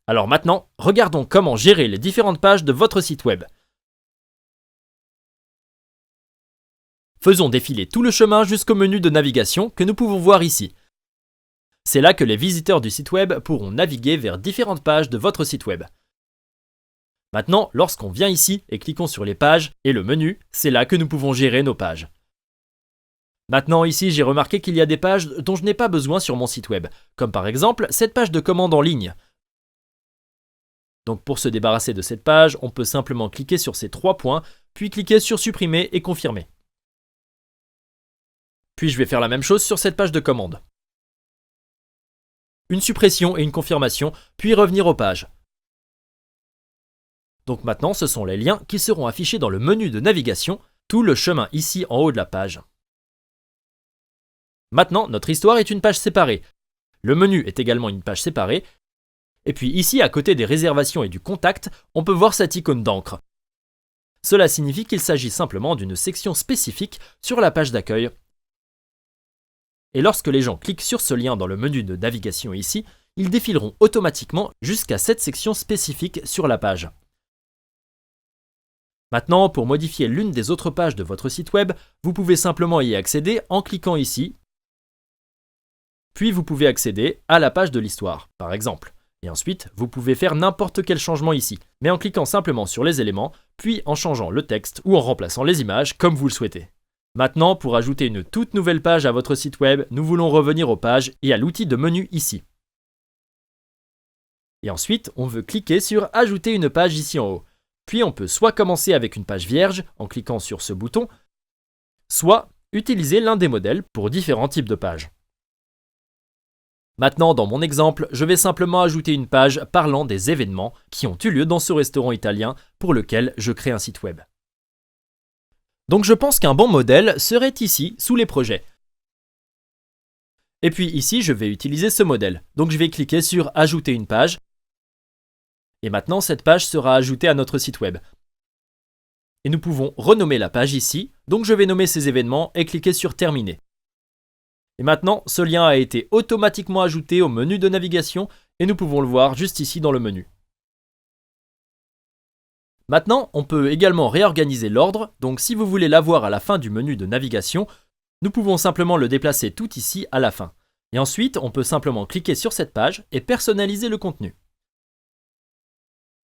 Alors maintenant, regardons comment gérer les différentes pages de votre site web. Faisons défiler tout le chemin jusqu'au menu de navigation que nous pouvons voir ici. C'est là que les visiteurs du site web pourront naviguer vers différentes pages de votre site web. Maintenant, lorsqu'on vient ici et cliquons sur les pages et le menu, c'est là que nous pouvons gérer nos pages. Maintenant ici, j'ai remarqué qu'il y a des pages dont je n'ai pas besoin sur mon site web, comme par exemple cette page de commande en ligne. Donc pour se débarrasser de cette page, on peut simplement cliquer sur ces 3 points, puis cliquer sur supprimer et confirmer. Puis je vais faire la même chose sur cette page de commande. Une suppression et une confirmation, puis revenir aux pages. Donc maintenant, ce sont les liens qui seront affichés dans le menu de navigation, tout le chemin ici en haut de la page. Maintenant, notre histoire est une page séparée. Le menu est également une page séparée. Et puis ici, à côté des réservations et du contact, on peut voir cette icône d'encre. Cela signifie qu'il s'agit simplement d'une section spécifique sur la page d'accueil. Et lorsque les gens cliquent sur ce lien dans le menu de navigation ici, ils défileront automatiquement jusqu'à cette section spécifique sur la page. Maintenant, pour modifier l'une des autres pages de votre site web, vous pouvez simplement y accéder en cliquant ici. Puis vous pouvez accéder à la page de l'histoire, par exemple. Et ensuite, vous pouvez faire n'importe quel changement ici, mais en cliquant simplement sur les éléments, puis en changeant le texte ou en remplaçant les images comme vous le souhaitez. Maintenant, pour ajouter une toute nouvelle page à votre site web, nous voulons revenir aux pages et à l'outil de menu ici. Et ensuite, on veut cliquer sur « Ajouter une page » ici en haut. Puis on peut soit commencer avec une page vierge en cliquant sur ce bouton, soit utiliser l'un des modèles pour différents types de pages. Maintenant, dans mon exemple, je vais simplement ajouter une page parlant des événements qui ont eu lieu dans ce restaurant italien pour lequel je crée un site web. Donc je pense qu'un bon modèle serait ici, sous les projets. Et puis ici, je vais utiliser ce modèle. Donc je vais cliquer sur « Ajouter une page ». Et maintenant, cette page sera ajoutée à notre site web. Et nous pouvons renommer la page ici. Donc je vais nommer ces événements et cliquer sur « Terminer ». Et maintenant, ce lien a été automatiquement ajouté au menu de navigation et nous pouvons le voir juste ici dans le menu. Maintenant, on peut également réorganiser l'ordre, donc si vous voulez l'avoir à la fin du menu de navigation, nous pouvons simplement le déplacer tout ici à la fin. Et ensuite, on peut simplement cliquer sur cette page et personnaliser le contenu.